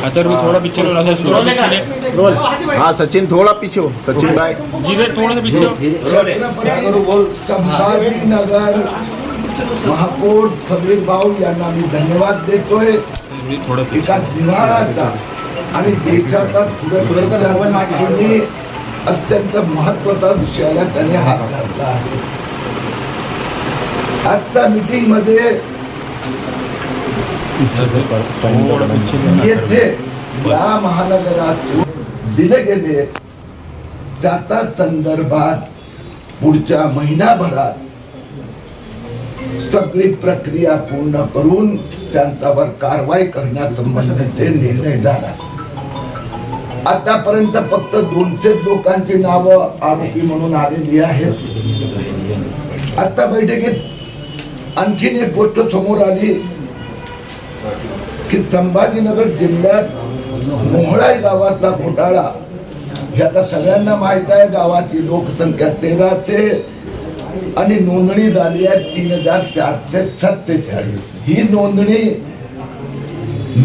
अतर थोड़ा पीछे रोल। हाँ सचिन थोड़ा पीछे हो, सचिन भाई जीरे थोड़ा सा पीछे संभाजीनगर महापौर समीर भाऊ यांना मी धन्यवाद देतोय. एका दिवाळाचा आणि देशाचा तुम्ही अत्यंत महत्वाचा विषयाला त्याने हात घातला आहे. आजच्या मीटिंग मध्ये येथे या महानगरातून दिले गेले त्याचा संदर्भात पुढच्या महिनाभरात सगळी प्रक्रिया पूर्ण करून त्यांच्यावर कारवाई करण्यासंबंधीचे निर्णय झाला. आतापर्यंत फक्त 200 लोकांची नावं आरोपी म्हणून आलेली आहेत. आता बैठकीत आणखीन एक गोष्ट समोर आली की संभाजीनगर जिल्ह्यात मोहळाई गावातला घोटाळा हे आता सगळ्यांना माहित आहे. गावाची लोकसंख्या 1300 आणि नोंदणी झाली आहे 3447. ही नोंदणी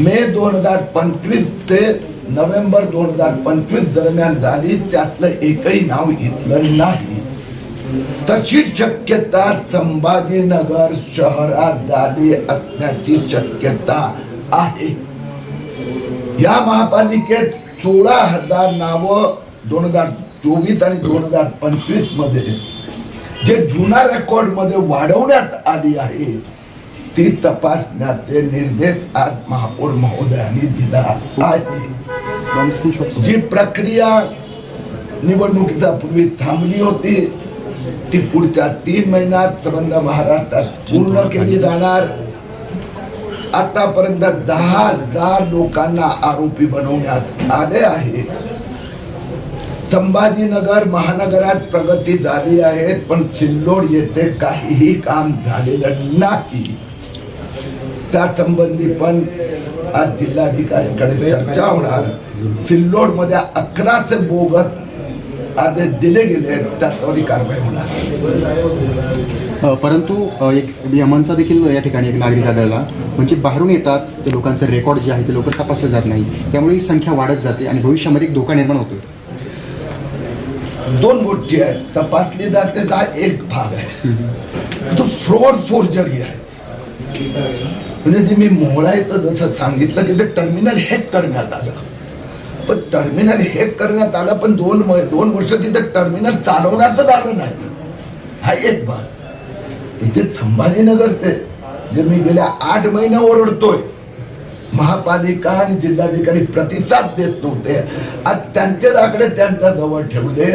मे 2025 ते नोव्हेंबर 2025 दरम्यान झाली. त्यातलं एकही नाव इथलं नाही. तशी शक्यता संभाजीनगर शहरात झाली असण्याची शक्यता आहे. या महापालिकेत 16,000 नावं 2024 आणि 2025 मध्ये जे जुना रेकॉर्ड मध्ये वाढवण्यात आली आहे ती तपासण्याचे निर्देश आज महापौर महोदयांनी दिला आहे. जी प्रक्रिया निवडणुकीचा पूर्वी थांबली होती ती पुढच्या 3 महिन्यात संबंध महाराष्ट्रात पूर्ण केली जाणार. आतापर्यंत 10,000 लोकांना आरोपी बनवण्यात आले आहे. संभाजीनगर महानगरात प्रगती झाली आहे पण सिल्लोड येथे काहीही काम झालेलं नाही. त्या संबंधी पण आज जिल्हाधिकाऱ्यांकडे चर्चा होणार. सिल्लोड मध्ये 1100 बोगस आदेश दिले गेले त्याच्यावर कारवाई होणार. परंतु एक यमनचा देखील या ठिकाणी एक नागरिक आढळला. म्हणजे बाहेरून येतात ते लोकांचं रेकॉर्ड जे आहे ते लवकर तपासलं जात नाही. त्यामुळे ही संख्या वाढत जाते आणि भविष्यामध्ये एक धोका निर्माण होतो. 2 गोष्टी आहेत. तपासली जाते हा एक भाग आहे. तो फ्रॉड फोर्जरी आहे. म्हणजे ते मी मोहळायचं जसं सांगितलं की ते टर्मिनल हॅक करण्यात आलं. पण टर्मिनल हॅक करण्यात आलं पण 2 वर्ष तिथे टर्मिनल चालवण्यातच आलं नाही. हा एक भाग. इथे संभाजीनगर ते जे मी गेल्या 8 महिने ओरडतोय महापालिका आणि जिल्हाधिकारी प्रतिसाद देत नव्हते. आज त्यांचे आकडे त्यांच्या जवळ ठेवले.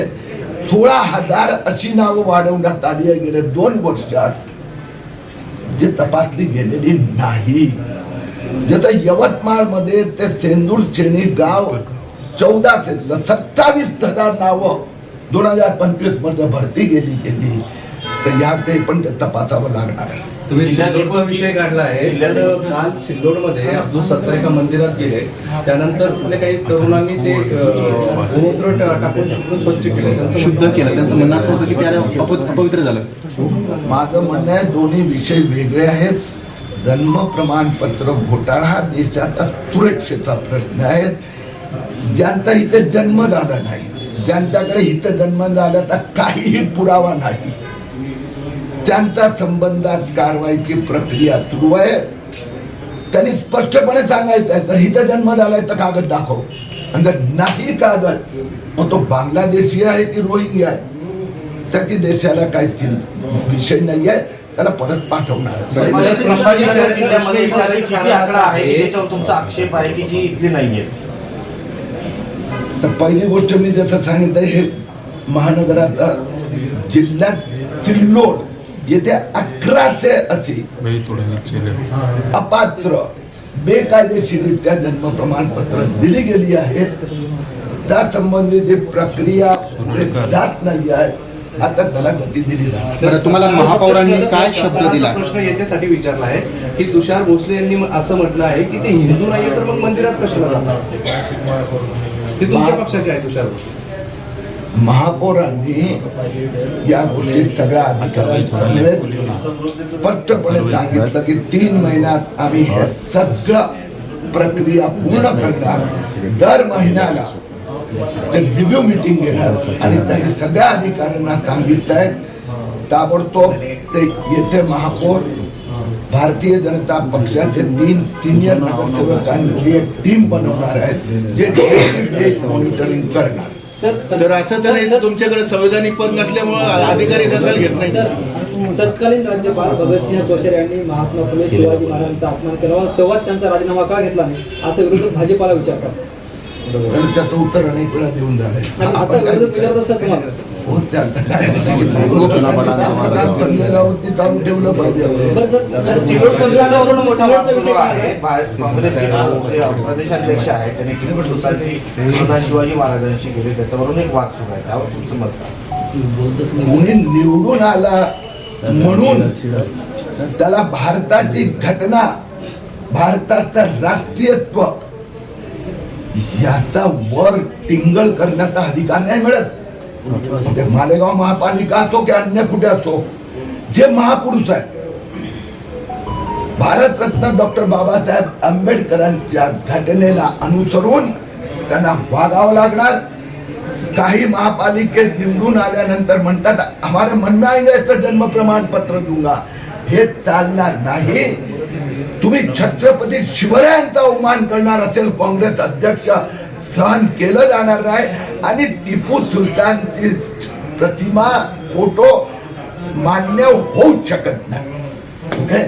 16,000 अशी नावं वाढवण्यात आली आहे गेल्या 2 वर्षात जे तपासली गेलेली नाही. जसं यवतमाळ मध्ये ते सेंदूर शेणी गाव 1400 27,000 नावं 2025 मध्ये भरती गेली तर या ते पण तपासावं लागणार आहे. तुम्ही सिल्लोडचा विषय काढला आहे. काल सिल्लोड मध्ये अब्दुल सत्तार एका मंदिरात गेले. त्यानंतर तिथले काही तरुणांनी ते गोमूत्र टाकून स्वच्छ केलं, शुद्ध केलं. त्यांचं म्हणणं असं होतं की ते अपवित्र झालं. माझं म्हणणं आहे दोन्ही विषय वेगळे आहेत. जन्म प्रमाणपत्र घोटाळा हा देशाचा सुरक्षेचा प्रश्न आहे. ज्यांचा इथे जन्म झाला नाही, ज्यांच्याकडे इथे जन्म झाल्याचा काहीही पुरावा नाही, त्यांच्या संबंधात कारवाईची प्रक्रिया सुरू आहे. त्यांनी स्पष्टपणे सांगायचं आहे तर इथे जन्म झालाय तर कागद दाखव. आणि जर नाही कागद मग तो बांगलादेशी आहे की रोहिंग्या आहे त्याची देशाला काही विषय नाही आहे. त्याला परत पाठवणार. तुमचा आक्षेप आहे की जी इथली नाहीये. तर पहिली गोष्ट मी जसं सांगितलं हे महानगराचा जिल्ह्यात सिल्लोड येथे 1100 अशी अपात्र बेकायदेशीरित्या जन्म प्रमाणपत्र दिली गेली आहेत. रस्ता संबंधीची प्रक्रिया पुढे जात नाही आहे, आता त्याला गती दिली जाणार. बरं, तुम्हाला महापौरांनी काय शब्द दिला? प्रश्न याच्यासाठी विचारला आहे की तुषार भोसले यांनी असं म्हटलं आहे की ते हिंदू नाहीये तर मग मंदिरात कशाला जातात? ते तुमच्या पक्षाचे आहे तुषार भोसले. महापौरांनी या गोष्टीत सगळ्या अधिकाऱ्यांसमवेत स्पष्टपणे सांगितलं की 3 महिन्यात आम्ही हे सगळं प्रक्रिया पूर्ण करणार. दर महिन्याला ते रिव्ह्यू मिटिंग घेणार आणि त्यांनी सगळ्या अधिकाऱ्यांना सांगितलंय ताबडतोब ते येथे महापौर भारतीय जनता पक्षाचे 3 सिनियर नगरसेवकांची एक टीम बनवणार आहेत जे मॉनिटरिंग करणार. सर असं तर नाही तुमच्याकडे संवैधानिक पद नसल्यामुळे अधिकारी दखल घेत नाही. तत्कालीन राज्यपाल भगतसिंह कोश्यारी यांनी महात्मा फुले शिवाजी महाराजांचा अपमान केला, तेव्हा त्यांचा राजीनामा का घेतला नाही असं विरोधक भाजपाला विचारतात. आणि त्याचं उत्तर अनेक वेळा देऊन झालंय. आता आपण काय विरोधक विचारत असतात तुम्हाला हो त्या चालू ठेवलं पाहिजे. बरं सर, सिल्लोड संदर्भावरून मोठा वाद सिल्लोडचा सुरू विषय काय आहे. आहे? काँग्रेसचे जे प्रदेशाध्यक्ष आहेत त्यांनी किती दिवसांची तुलना शिवाजी महाराजांशी केली, त्याच्यावरून एक वाद सुरू आहे. त्यावर तुमचं मत काय? कोणी निवडून आला म्हणून त्याला भारताची घटना, भारताचं राष्ट्रीयत्व याचा वर टिंगल करण्याचा अधिकार नाही मिळत. ते मालेगाव महापालिका असो की अन्य कुठे असो, जे महापुरुष आहे भारतरत्न डॉक्टर बाबासाहेब आंबेडकरांच्या घटनेला अनुसरून त्यांना वागावं लागणार. काही महापालिकेत निवडून आल्यानंतर म्हणतात हमारे मन में आएंगे तर जन्म प्रमाणपत्र दूंगा. हे चालणार नाही. तुम्ही छत्रपती शिवरायांचा अवमान करणार असेल काँग्रेस अध्यक्ष, सहन केलं जाणार नाही. आणि टिपू सुलतानची प्रतिमा, फोटो मान्य होऊच शकत नाही. ओके.